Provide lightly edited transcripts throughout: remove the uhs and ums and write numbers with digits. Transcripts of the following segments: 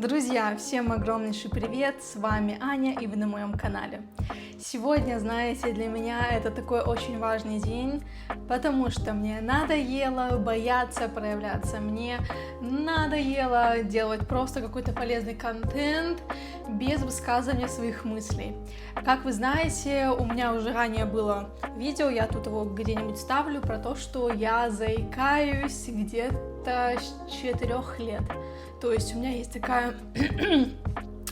Друзья, всем огромнейший привет, с вами Аня и вы на моем канале. Сегодня, знаете, для меня это такой очень важный день, потому что мне надоело бояться проявляться, мне надоело делать просто какой-то полезный контент без высказывания своих мыслей. Как вы знаете, у меня уже ранее было видео, я тут его где-нибудь ставлю, про то, что я заикаюсь где-то с 4 лет. То есть у меня есть такая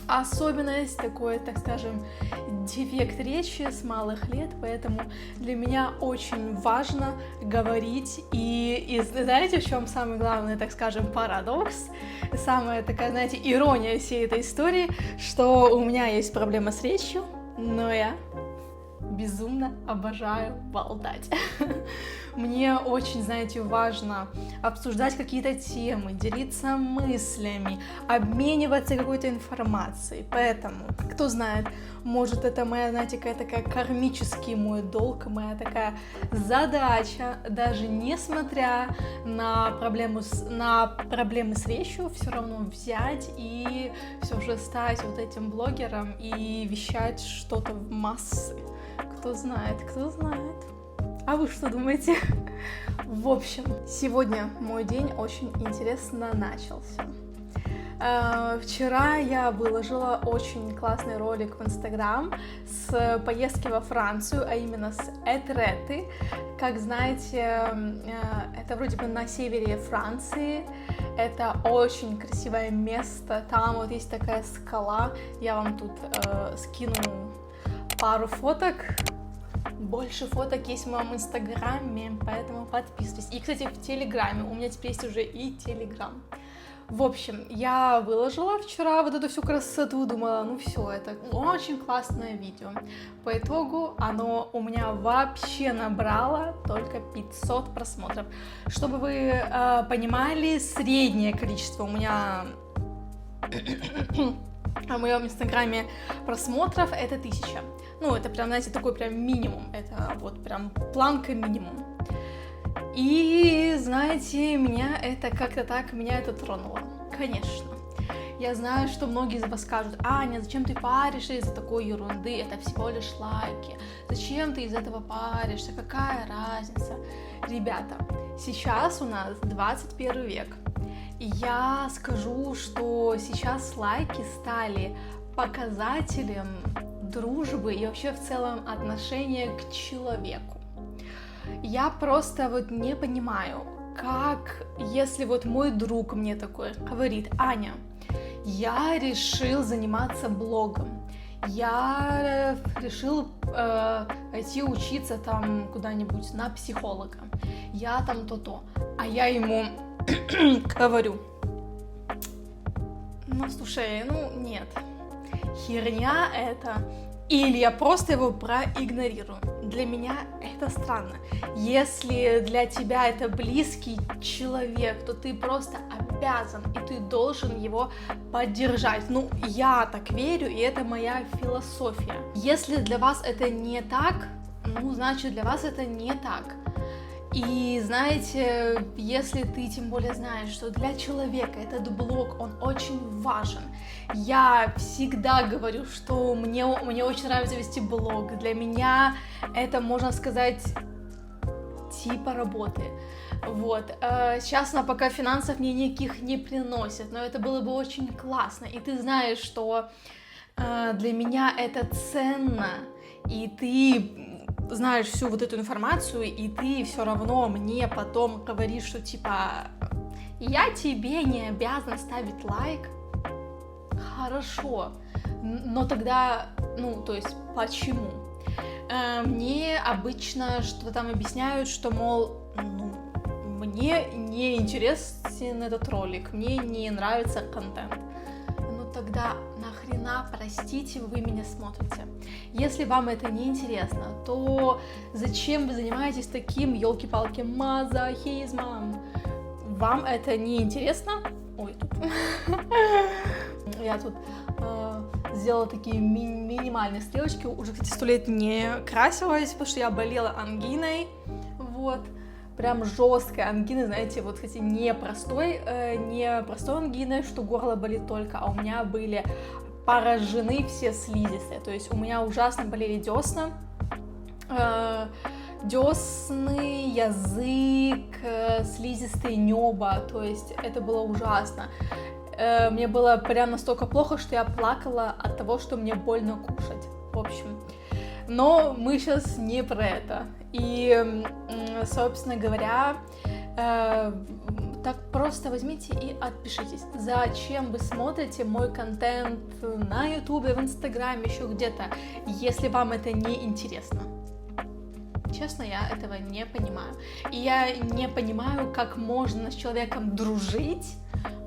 особенность, такой, так скажем, дефект речи с малых лет, поэтому для меня очень важно говорить. И знаете, в чем самый главный, так скажем, парадокс? Самая такая, знаете, ирония всей этой истории, что у меня есть проблема с речью, но я безумно обожаю болтать. Мне очень, знаете, важно обсуждать какие-то темы, делиться мыслями, обмениваться какой-то информацией. Поэтому, кто знает, может, это моя, знаете, какая-то такая кармический мой долг, моя такая задача, даже несмотря на проблемы с речью, все равно взять и все же стать вот этим блогером и вещать что-то в массы. Кто знает, кто знает. А вы что думаете? В общем, сегодня мой день очень интересно начался. Вчера я выложила очень классный ролик в Инстаграм с поездки во Францию, а именно с Этреты. Как знаете, это вроде бы на севере Франции. Это очень красивое место. Там вот есть такая скала. Я вам тут скину пару фоток. Больше фоток есть в моем инстаграме, поэтому подписывайтесь. И, кстати, в телеграме. У меня теперь есть уже и телеграм. В общем, я выложила вчера вот эту всю красоту, думала, ну все, это очень классное видео. По итогу оно у меня вообще набрало только 500 просмотров. Чтобы вы понимали, среднее количество у меня в моем инстаграме просмотров это 1000. Ну, это прям, знаете, такой прям минимум. Это вот прям планка минимум. И, знаете, меня это тронуло. Конечно. Я знаю, что многие из вас скажут: Аня, зачем ты паришься из-за такой ерунды? Это всего лишь лайки. Зачем ты из этого паришься? Какая разница? Ребята, сейчас у нас 21 век. И я скажу, что сейчас лайки стали показателем дружбы и вообще в целом отношения к человеку. Я просто вот не понимаю, как, если вот мой друг мне такой говорит: Аня, я решил заниматься блогом, я решил идти учиться там куда-нибудь на психолога, я там то-то, а я ему говорю: ну слушай, нет, херня это, или я просто его проигнорирую. Для меня это странно. Если для тебя это близкий человек, то ты просто обязан, и ты должен его поддержать. Ну, я так верю, и это моя философия. Если для вас это не так, ну, значит, для вас это не так. И знаете, если ты тем более знаешь, что для человека этот блог, он очень важен. Я всегда говорю, что мне очень нравится вести блог. Для меня это, можно сказать, типа работы. Вот. Сейчас она пока финансов мне никаких не приносит, но это было бы очень классно. И ты знаешь, что для меня это ценно, и ты знаешь всю вот эту информацию, и ты все равно мне потом говоришь, что типа я тебе не обязан ставить лайк. Хорошо, но тогда, то есть почему? Мне обычно что-то там объясняют, что, мол, мне не интересен этот ролик, мне не нравится контент. Ну тогда нахрена, простите, вы меня смотрите? Если вам это не интересно, то зачем вы занимаетесь таким, елки-палки, мазохизмом? Вам это не интересно? Ой, тут... Я тут сделала такие минимальные стрелочки. Уже, кстати, 100 лет не красилась, потому что я болела ангиной. Вот. прям жесткой ангины, знаете, вот, кстати, не простой ангиной, что горло болит только, а у меня были поражены все слизистые, то есть у меня ужасно болели десна, десны, язык, слизистые небо, то есть это было ужасно. Мне было прям настолько плохо, что я плакала от того, что мне больно кушать, в общем. Но мы сейчас не про это. И, собственно говоря, так просто возьмите и отпишитесь. Зачем вы смотрите мой контент на Ютубе, в Инстаграме, еще где-то, если вам это не интересно? Честно, я этого не понимаю. И я не понимаю, как можно с человеком дружить,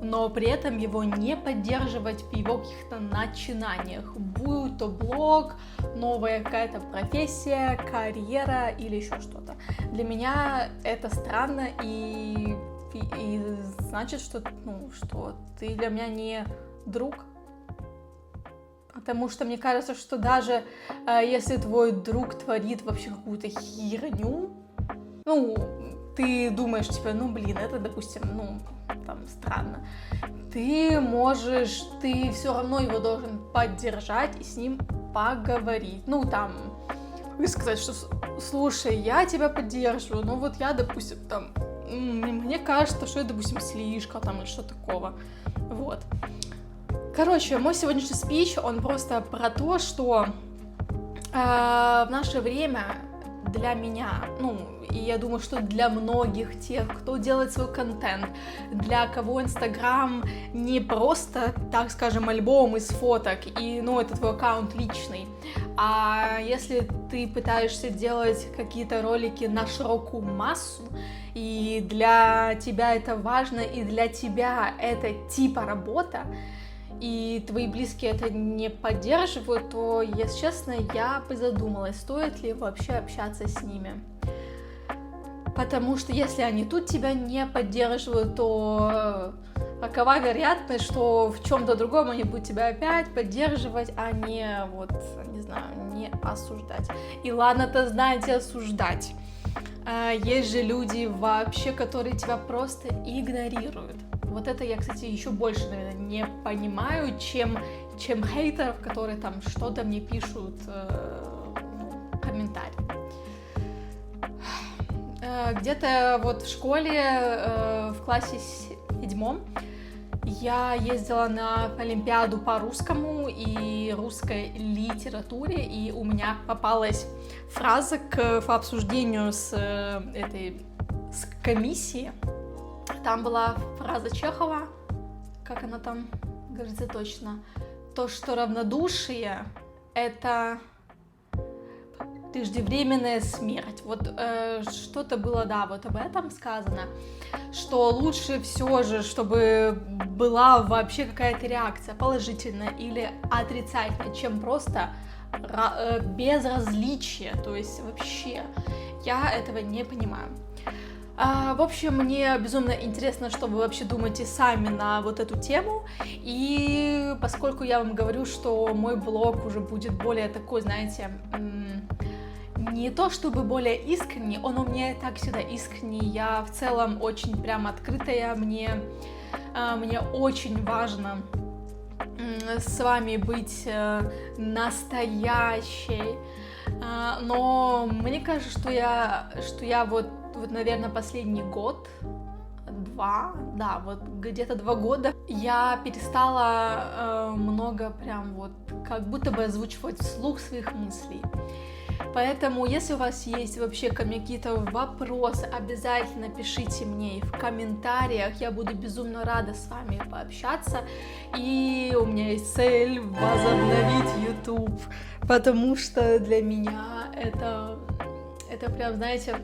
но при этом его не поддерживать в его каких-то начинаниях. Будь то блог, новая какая-то профессия, карьера или еще что-то. Для меня это странно и значит, что ты для меня не друг. Потому что мне кажется, что даже если твой друг творит вообще какую-то херню, ты думаешь, типа, это, допустим, там, странно. Ты все равно его должен поддержать и с ним поговорить. И сказать, что, слушай, я тебя поддерживаю, но вот я, допустим, там, мне кажется, что это, допустим, слишком, там, или что такого. Вот. Короче, мой сегодняшний спич, он просто про то, что в наше время для меня, и я думаю, что для многих тех, кто делает свой контент, для кого Инстаграм не просто, так скажем, альбом из фоток, и, это твой аккаунт личный, а если ты пытаешься делать какие-то ролики на широкую массу, и для тебя это важно, и для тебя это типа работа, и твои близкие это не поддерживают, то, если честно, я призадумалась, стоит ли вообще общаться с ними. Потому что если они тут тебя не поддерживают, то какова вероятность, что в чем-то другом они будут тебя опять поддерживать, а не, не осуждать. И ладно-то, знаете, осуждать. Есть же люди вообще, которые тебя просто игнорируют. Вот это я, кстати, еще больше, наверное, не понимаю, чем хейтеров, которые там что-то мне пишут в комментариях. Где-то вот в школе, в классе 7, я ездила на олимпиаду по русскому и русской литературе, и у меня попалась фраза к обсуждению с комиссией. Там была фраза Чехова, как она там говорится точно, то, что равнодушие — это преждевременная смерть. Вот что-то было, вот об этом сказано, что лучше все же, чтобы была вообще какая-то реакция, положительная или отрицательная, чем просто безразличие, то есть вообще я этого не понимаю. В общем, мне безумно интересно, что вы вообще думаете сами на вот эту тему, и поскольку я вам говорю, что мой блог уже будет более такой, знаете, не то чтобы более искренний, он у меня и так всегда искренний, я в целом очень прям открытая, мне очень важно с вами быть настоящей, но мне кажется, что я вот, наверное, последний где-то 2 года я перестала много прям вот как будто бы озвучивать вслух своих мыслей. Поэтому, если у вас есть вообще ко мне какие-то вопросы, обязательно пишите мне в комментариях, я буду безумно рада с вами пообщаться. И у меня есть цель возобновить YouTube, потому что для меня это прям, знаете,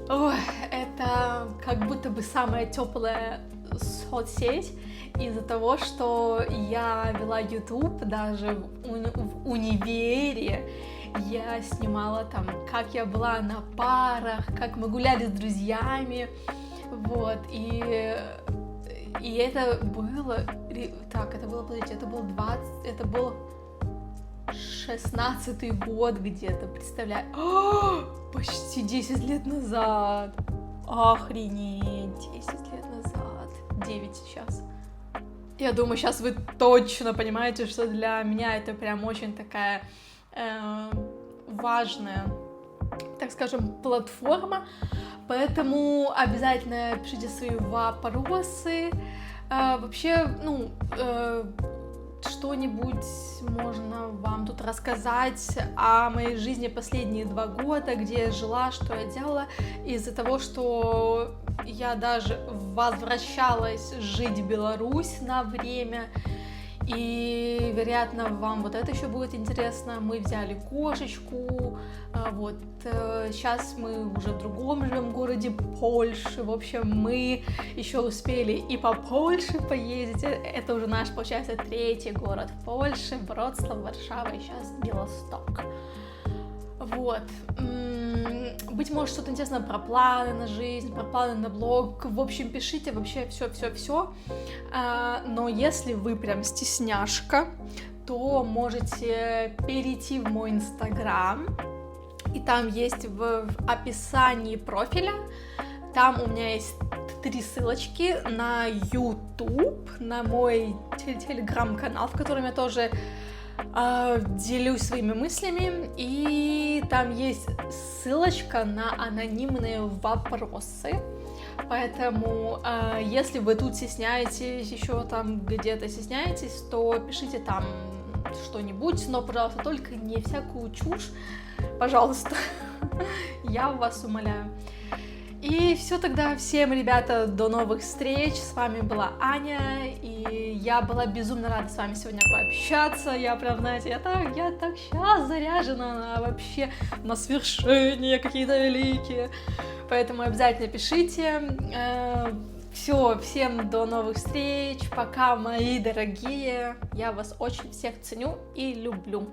это как будто бы самая теплая соцсеть, из-за того, что я вела YouTube даже в универе. Я снимала там, как я была на парах, как мы гуляли с друзьями, вот, и это было, подождите, это был 16-й год где-то, представляю. Почти 10 лет назад. Охренеть, 10 лет назад. 9 сейчас. Я думаю, сейчас вы точно понимаете, что для меня это прям очень такая важная, так скажем, платформа. Поэтому обязательно пишите свои вопросы. Вообще, что-нибудь можно вам тут рассказать о моей жизни последние 2 года, где я жила, что я делала, из-за того, что я даже возвращалась жить в Беларусь на время, и, вероятно, вам вот это еще будет интересно. Мы взяли кошечку, вот, сейчас мы уже в другом живем городе Польши, в общем, мы еще успели и по Польше поездить, это уже наш, получается, 3-й город в Польше, Вроцлав, Варшава и сейчас Белосток. Вот. Быть может, что-то интересное про планы на жизнь, про планы на блог. В общем, пишите вообще все. Но если вы прям стесняшка, то можете перейти в мой инстаграм. И там есть в описании профиля. Там у меня есть 3 ссылочки на YouTube, на мой телеграм-канал, в котором я тоже делюсь своими мыслями, и там есть ссылочка на анонимные вопросы, поэтому если вы тут стесняетесь, еще там где-то стесняетесь, то пишите там что-нибудь, но, пожалуйста, только не всякую чушь, пожалуйста, я вас умоляю. И все тогда, всем, ребята, до новых встреч, с вами была Аня, и я была безумно рада с вами сегодня пообщаться, я прям, знаете, я так сейчас заряжена вообще на свершения какие-то великие, поэтому обязательно пишите, все, всем до новых встреч, пока, мои дорогие, я вас очень всех ценю и люблю.